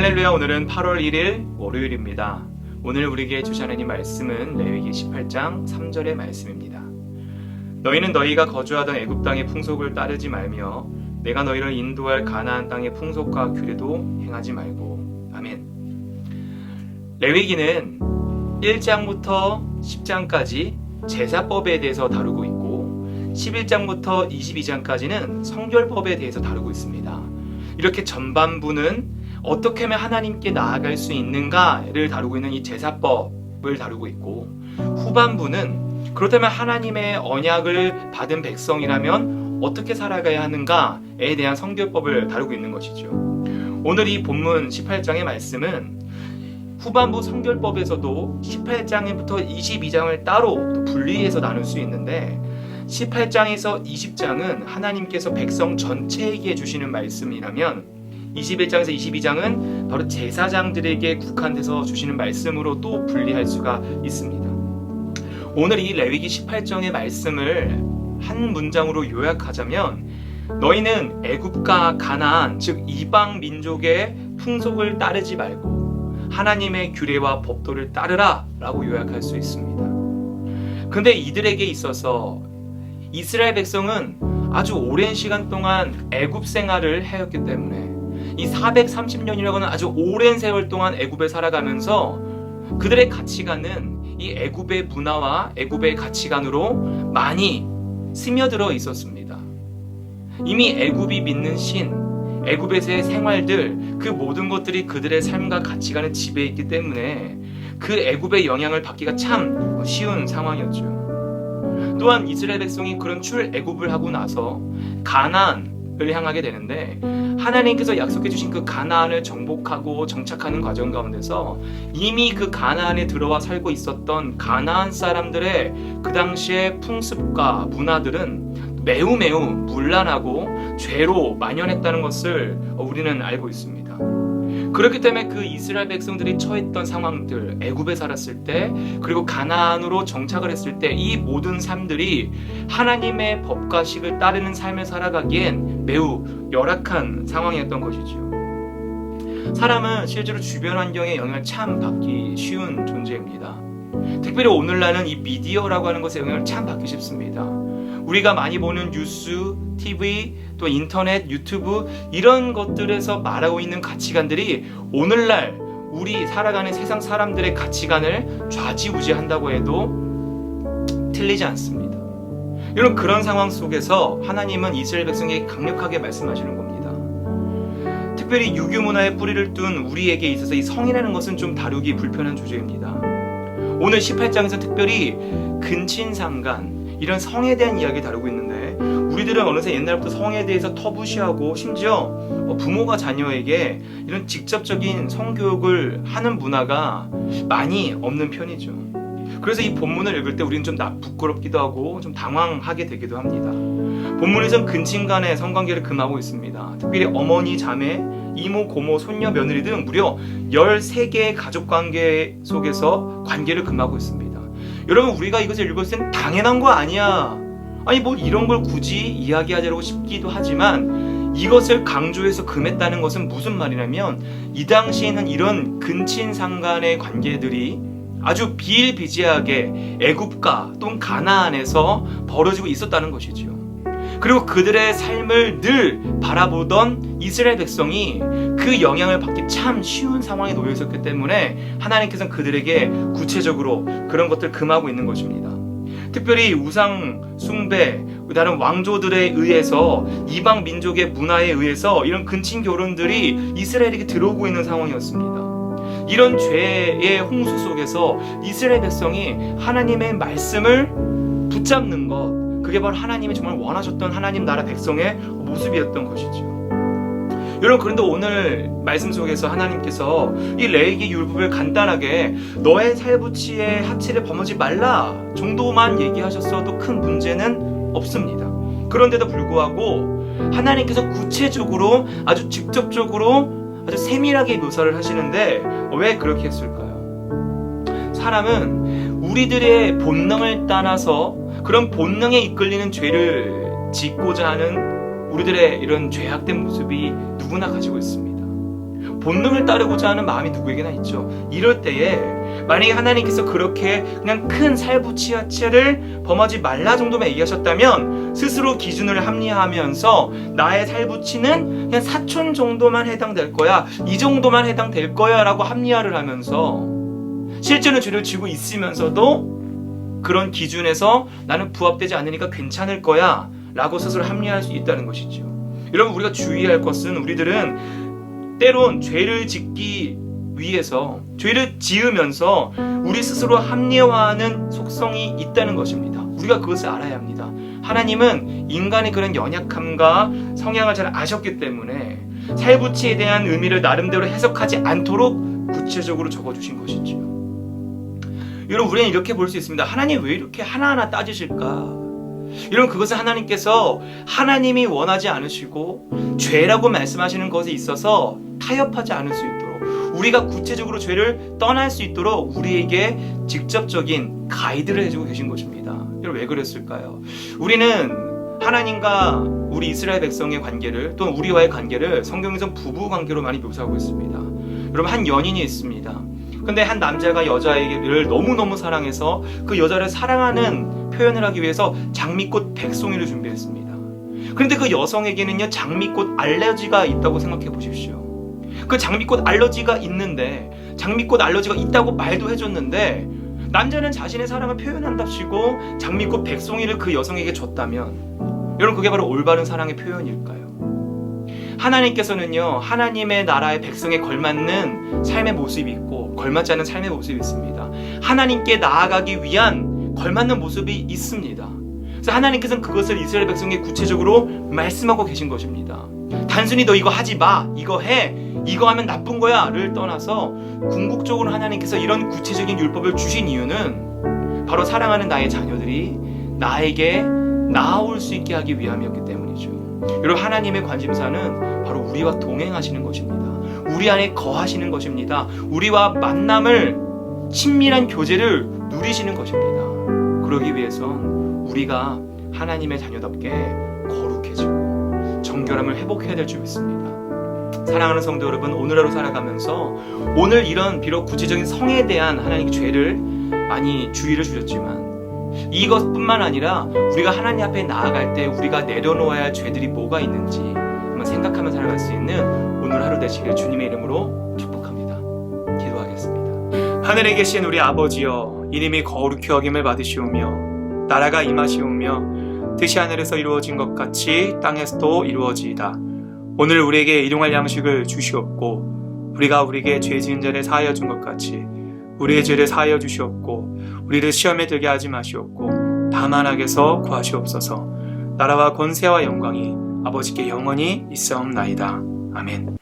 할렐루야. 오늘은 8월 1일 월요일입니다. 오늘 우리에게 주신 하나님 말씀은 레위기 18장 3절의 말씀입니다. 너희는 너희가 거주하던 애굽 땅의 풍속을 따르지 말며 내가 너희를 인도할 가나안 땅의 풍속과 규례도 행하지 말고. 아멘. 레위기는 1장부터 10장까지 제사법에 대해서 다루고 있고 11장부터 22장까지는 성결법에 대해서 다루고 있습니다. 이렇게 전반부는 어떻게 하면 하나님께 나아갈 수 있는가를 다루고 있는 이 제사법을 다루고 있고, 후반부는 그렇다면 하나님의 언약을 받은 백성이라면 어떻게 살아가야 하는가에 대한 성결법을 다루고 있는 것이죠. 오늘 이 본문 18장의 말씀은 후반부 성결법에서도 18장부터 22장을 따로 분리해서 나눌 수 있는데, 18장에서 20장은 하나님께서 백성 전체에게 주시는 말씀이라면 21장에서 22장은 바로 제사장들에게 국한돼서 주시는 말씀으로 또 분리할 수가 있습니다. 오늘 이 레위기 18장의 말씀을 한 문장으로 요약하자면, 너희는 애굽과 가나안, 즉 이방 민족의 풍속을 따르지 말고 하나님의 규례와 법도를 따르라 라고 요약할 수 있습니다. 그런데 이들에게 있어서 이스라엘 백성은 아주 오랜 시간 동안 애굽 생활을 해왔기 때문에 이 430년이라고 하는 아주 오랜 세월 동안 애굽에 살아가면서 그들의 가치관은 이 애굽의 문화와 애굽의 가치관으로 많이 스며들어 있었습니다. 이미 애굽이 믿는 신, 애굽에서의 생활들, 그 모든 것들이 그들의 삶과 가치관을 지배했기 때문에 그 애굽의 영향을 받기가 참 쉬운 상황이었죠. 또한 이스라엘 백성이 그런 출애굽을 하고 나서 가나안을 향하게 되는데, 하나님께서 약속해 주신 그 가나안을 정복하고 정착하는 과정 가운데서 이미 그 가나안에 들어와 살고 있었던 가나안 사람들의 그 당시의 풍습과 문화들은 매우 문란하고 죄로 만연했다는 것을 우리는 알고 있습니다. 그렇기 때문에 그 이스라엘 백성들이 처했던 상황들, 애굽에 살았을 때 그리고 가나안으로 정착을 했을 때 이 모든 삶들이 하나님의 법과 식을 따르는 삶을 살아가기엔 매우 열악한 상황이었던 것이죠. 사람은 실제로 주변 환경의 영향을 참 받기 쉬운 존재입니다. 특별히 오늘날은 이 미디어라고 하는 것의 영향을 참 받기 쉽습니다. 우리가 많이 보는 뉴스, TV, 또 인터넷, 유튜브, 이런 것들에서 말하고 있는 가치관들이 오늘날 우리 살아가는 세상 사람들의 가치관을 좌지우지한다고 해도 틀리지 않습니다. 여러분, 그런 상황 속에서 하나님은 이스라엘 백성에게 강력하게 말씀하시는 겁니다. 특별히 유교 문화에 뿌리를 둔 우리에게 있어서 이 성이라는 것은 좀 다루기 불편한 주제입니다. 오늘 18장에서 특별히 근친상간, 이런 성에 대한 이야기 다루고 있는데, 우리들은 어느새 옛날부터 성에 대해서 터부시하고 심지어 부모가 자녀에게 이런 직접적인 성교육을 하는 문화가 많이 없는 편이죠. 그래서 이 본문을 읽을 때 우리는 좀 부끄럽기도 하고 좀 당황하게 되기도 합니다. 본문에서는 근친간의 성관계를 금하고 있습니다. 특별히 어머니, 자매, 이모, 고모, 손녀, 며느리 등 무려 13개의 가족관계 속에서 관계를 금하고 있습니다. 여러분, 우리가 이것을 읽었을 땐 당연한 거 아니야, 아니 뭐 이런 걸 굳이 이야기하자고 싶기도 하지만, 이것을 강조해서 금했다는 것은 무슨 말이냐면, 이 당시에는 이런 근친상간의 관계들이 아주 비일비재하게 애굽과 또는 가나안에서 벌어지고 있었다는 것이죠. 그리고 그들의 삶을 늘 바라보던 이스라엘 백성이 그 영향을 받기 참 쉬운 상황에 놓여 있었기 때문에 하나님께서는 그들에게 구체적으로 그런 것들을 금하고 있는 것입니다. 특별히 우상 숭배, 다른 왕조들에 의해서, 이방 민족의 문화에 의해서 이런 근친 결혼들이 이스라엘에게 들어오고 있는 상황이었습니다. 이런 죄의 홍수 속에서 이스라엘 백성이 하나님의 말씀을 붙잡는 것, 그게 바로 하나님이 정말 원하셨던 하나님 나라 백성의 모습이었던 것이죠. 여러분, 그런데 오늘 말씀 속에서 하나님께서 이 레위기 율법을 간단하게 너의 살부치의 하치를 범하지 말라 정도만 얘기하셨어도 큰 문제는 없습니다. 그런데도 불구하고 하나님께서 구체적으로, 아주 직접적으로, 아주 세밀하게 묘사를 하시는데 왜 그렇게 했을까요? 사람은 우리들의 본능을 따라서 그런 본능에 이끌리는 죄를 짓고자 하는 우리들의 이런 죄악된 모습이 누구나 가지고 있습니다. 본능을 따르고자 하는 마음이 누구에게나 있죠. 이럴 때에 만약에 하나님께서 그렇게 그냥 큰 살부치야채를 범하지 말라 정도만 얘기하셨다면 스스로 기준을 합리화하면서 나의 살부치는 그냥 사촌 정도만 해당될 거야, 이 정도만 해당될 거야 라고 합리화를 하면서 실제로 죄를 지고 있으면서도 그런 기준에서 나는 부합되지 않으니까 괜찮을 거야 라고 스스로 합리화할 수 있다는 것이죠. 여러분, 우리가 주의할 것은 우리들은 때론 죄를 짓기 위해서 죄를 지으면서 우리 스스로 합리화하는 속성이 있다는 것입니다. 우리가 그것을 알아야 합니다. 하나님은 인간의 그런 연약함과 성향을 잘 아셨기 때문에 살부치에 대한 의미를 나름대로 해석하지 않도록 구체적으로 적어주신 것이지요. 여러분, 우리는 이렇게 볼 수 있습니다. 하나님 왜 이렇게 하나하나 따지실까? 여러분, 그것은 하나님께서 하나님이 원하지 않으시고 죄라고 말씀하시는 것에 있어서 타협하지 않을 수 있도록, 우리가 구체적으로 죄를 떠날 수 있도록 우리에게 직접적인 가이드를 해주고 계신 것입니다. 여러분, 왜 그랬을까요? 우리는 하나님과 우리 이스라엘 백성의 관계를, 또는 우리와의 관계를 성경에서 부부 관계로 많이 묘사하고 있습니다. 여러분, 한 연인이 있습니다. 근데 한 남자가 여자를 너무너무 사랑해서 그 여자를 사랑하는 표현을 하기 위해서 장미꽃 100송이를 준비했습니다. 그런데 그 여성에게는요, 장미꽃 알러지가 있다고 생각해 보십시오. 그 장미꽃 알러지가 있는데, 장미꽃 알러지가 있다고 말도 해줬는데, 남자는 자신의 사랑을 표현한답시고 장미꽃 100송이를 그 여성에게 줬다면, 여러분, 그게 바로 올바른 사랑의 표현일까요? 하나님께서는요, 하나님의 나라의 백성에 걸맞는 삶의 모습이 있고 걸맞지 않은 삶의 모습이 있습니다. 하나님께 나아가기 위한 걸맞는 모습이 있습니다. 그래서 하나님께서는 그것을 이스라엘 백성에게 구체적으로 말씀하고 계신 것입니다. 단순히 너 이거 하지 마, 이거 해, 이거 하면 나쁜 거야 를 떠나서 궁극적으로 하나님께서 이런 구체적인 율법을 주신 이유는 바로 사랑하는 나의 자녀들이 나에게 나아올 수 있게 하기 위함이었기 때문이죠. 여러분, 하나님의 관심사는 바로 우리와 동행하시는 것입니다. 우리 안에 거하시는 것입니다. 우리와 만남을, 친밀한 교제를 누리시는 것입니다. 그러기 위해선 우리가 하나님의 자녀답게 거룩해지고 정결함을 회복해야 될 줄 믿습니다. 사랑하는 성도 여러분, 오늘 하루 살아가면서 오늘 이런 비록 구체적인 성에 대한 하나님의 죄를 많이 주의를 주셨지만, 이것뿐만 아니라 우리가 하나님 앞에 나아갈 때 우리가 내려놓아야 할 죄들이 뭐가 있는지 한번 생각하며 살아갈 수 있는 오늘 하루 되시길 주님의 이름으로 축복합니다. 기도하겠습니다. 하늘에 계신 우리 아버지여, 이름이 거룩히 여김을 받으시오며 나라가 임하시오며 뜻이 하늘에서 이루어진 것 같이 땅에서도 이루어지이다. 오늘 우리에게 일용할 양식을 주시옵고 우리가 우리에게 죄 지은 자를 사하여 준 것 같이 우리의 죄를 사하여 주시옵고 우리를 시험에 들게 하지 마시옵고 다만 악에서 구하시옵소서. 나라와 권세와 영광이 아버지께 영원히 있사옵나이다. 아멘.